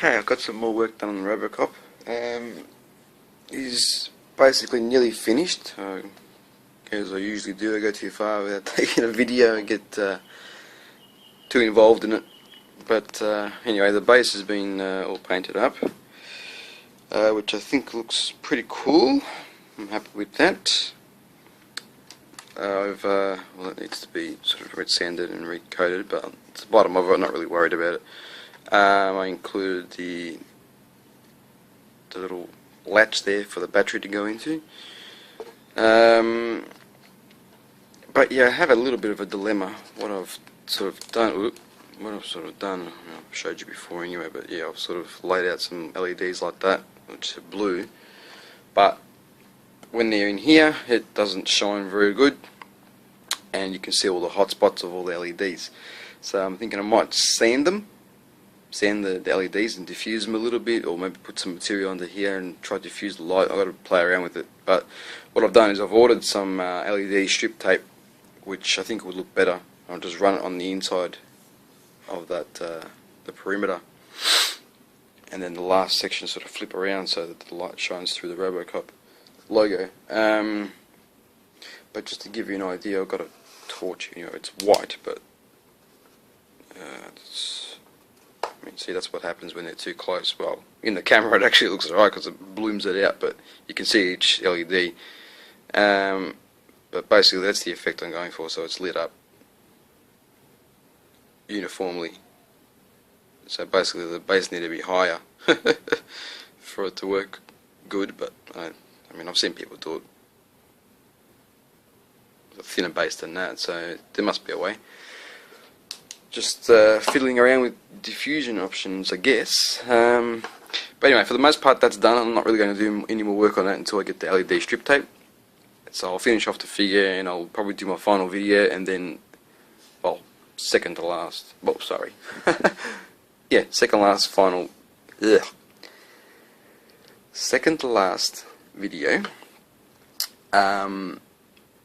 Okay, I've got some more work done on RoboCop. He's basically nearly finished. As I usually do, I go too far without taking a video and get too involved in it. But anyway, the base has been all painted up, which I think looks pretty cool. I'm happy with that. Well, it needs to be sort of red sanded and recoated, but it's the bottom of it. I'm not really worried about it. I included the little latch there for the battery to go into. But yeah, I have a little bit of a dilemma. What I've sort of done, I've showed you before anyway, but yeah, I've sort of laid out some LEDs like that, which are blue, but when they're in here, it doesn't shine very good, and you can see all the hot spots of all the LEDs. So I'm thinking I might sand the LEDs and diffuse them a little bit, or maybe put some material under here and try to diffuse the light. I've got to play around with it. But what I've done is I've ordered some LED strip tape, which I think would look better. I'll just run it on the inside of that the perimeter, and then the last section sort of flip around so that the light shines through the RoboCop logo. But just to give you an idea, I've got a torch. It's white, but I mean, see, that's what happens when they're too close. Well, in the camera it actually looks alright because it blooms it out, but you can see each LED. But basically that's the effect I'm going for, so it's lit up uniformly. So basically the base need to be higher for it to work good, but I mean, I've seen people do it with a thinner base than that, so there must be a way. Just fiddling around with diffusion options, I guess. But anyway, for the most part that's done. I'm not really going to do any more work on that until I get the LED strip tape. So I'll finish off the figure and I'll probably do my final video, and then, well, second to last, well, sorry. Yeah, second to last video,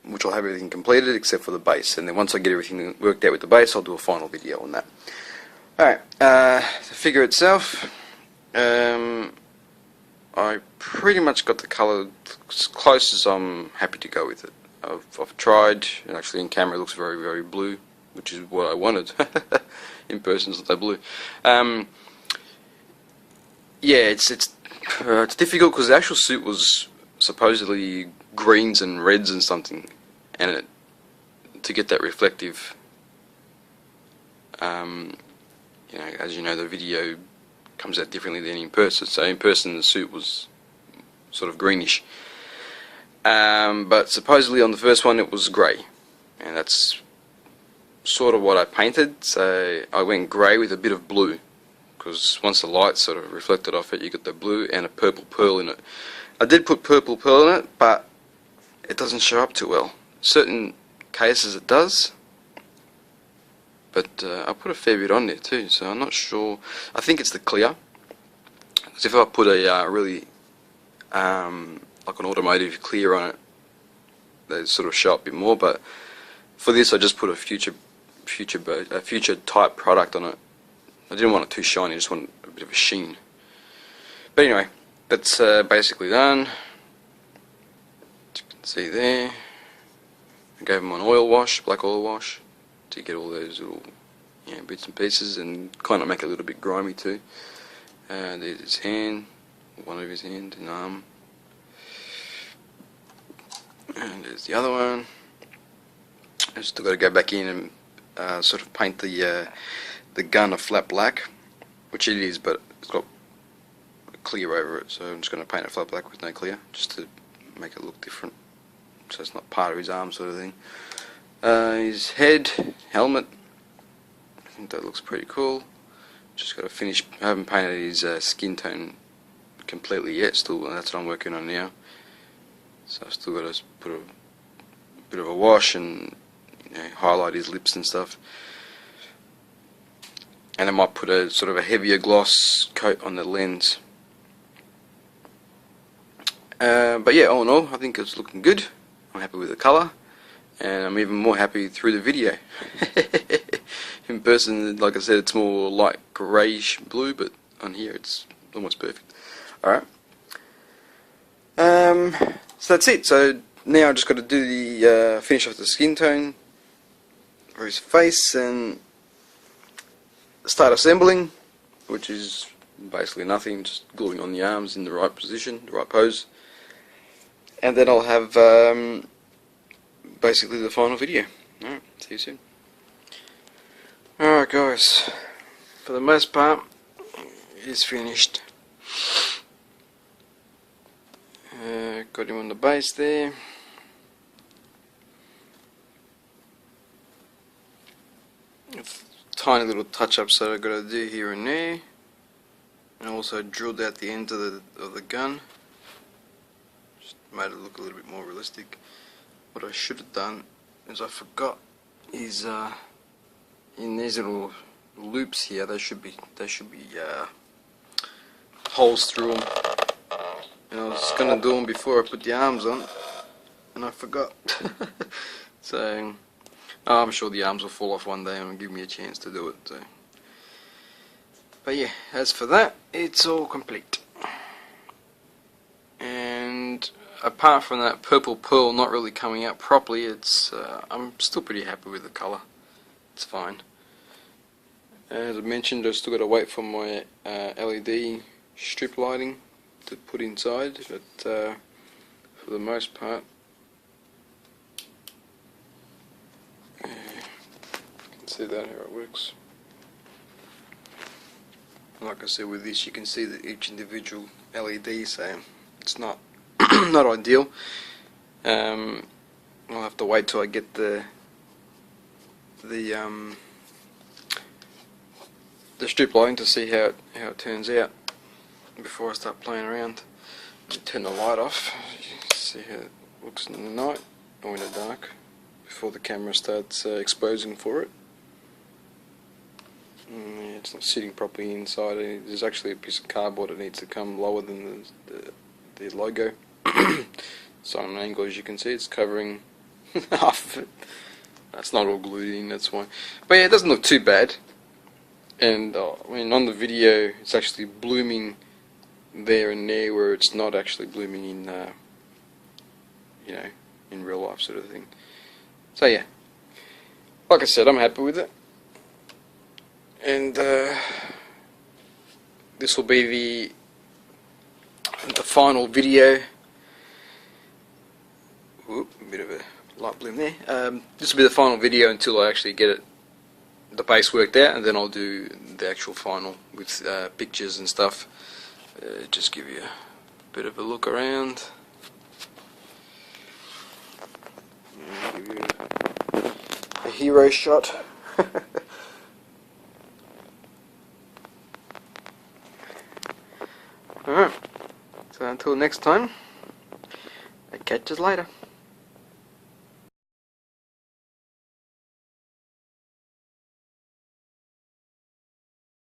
which will have everything completed except for the base, and then once I get everything worked out with the base, I'll do a final video on that. Alright, the figure itself, I pretty much got the colour as close as I'm happy to go with it. I've tried, and actually in camera it looks very, very blue, which is what I wanted. In person it's not that blue. Yeah, it's difficult because the actual suit was supposedly greens and reds and something, and to get that reflective, as you know, the video comes out differently than in person. So in person the suit was sort of greenish, but supposedly on the first one it was grey, and that's sort of what I painted. So I went grey with a bit of blue, because once the light sort of reflected off it, you got the blue and a purple pearl in it. I did put purple pearl in it, but it doesn't show up too well. Certain cases it does, but I put a fair bit on there too, so I'm not sure. I think it's the clear, because if I put a really like an automotive clear on it, they sort of show up a bit more. But for this I just put a future type product on it. I didn't want it too shiny, I just wanted a bit of a sheen. But anyway, that's basically done. As you can see there, I gave him an oil wash, black oil wash, to get all those little bits and pieces, and kind of make it a little bit grimy too. There's his hand, one of his hand and arm, and there's the other one. I've still got to go back in and sort of paint the gun a flat black, which it is, but it's got clear over it, so I'm just going to paint it flat black with no clear, just to make it look different, so it's not part of his arm sort of thing. His head, helmet, I think that looks pretty cool. Just got to finish. I haven't painted his skin tone completely yet, still, and that's what I'm working on now. So I've still got to put a bit of a wash and highlight his lips and stuff. And I might put a sort of a heavier gloss coat on the lens. But yeah, all in all, I think it's looking good. I'm happy with the colour, and I'm even more happy through the video. In person, like I said, it's more light greyish blue, but on here it's almost perfect. Alright. So that's it. So now I just got to do the finish off the skin tone for his face and start assembling, which is basically nothing, just gluing on the arms in the right position, the right pose, and then I'll have basically the final video. Alright, see you soon. Alright guys, for the most part it's finished. Got him on the base there. Tiny little touch-ups that I've got to do here and there, and also drilled out the ends of the gun. Just made it look a little bit more realistic. What I should have done is I forgot is in these little loops here there should be holes through them, and I was gonna do them before I put the arms on, and I forgot. So I'm sure the arms will fall off one day and give me a chance to do it. So, but yeah, as for that, it's all complete. And apart from that purple pearl not really coming out properly, it's I'm still pretty happy with the colour. It's fine. As I mentioned, I've still got to wait for my LED strip lighting to put inside, but for the most part, you can see that how it works. Like I said, with this you can see that each individual LED, so it's not not ideal. I'll have to wait till I get the strip lighting to see how it turns out before I start playing around. Turn the light off, you can see how it looks in the night or in the dark before the camera starts exposing for it. Yeah, it's not sitting properly inside. There's actually a piece of cardboard that needs to come lower than the logo. So on an angle, as you can see, it's covering half of it. That's not all glued in, that's why. But yeah, it doesn't look too bad. And I mean, on the video, it's actually blooming there and there, where it's not actually blooming in, you know, in real life sort of thing. So yeah, like I said, I'm happy with it. And this will be the final video. Whoop, a bit of a light bloom there. This will be the final video until I actually get the base worked out, and then I'll do the actual final with pictures and stuff. Just give you a bit of a look around. Give you a hero shot. Alright, so until next time, I catch you later.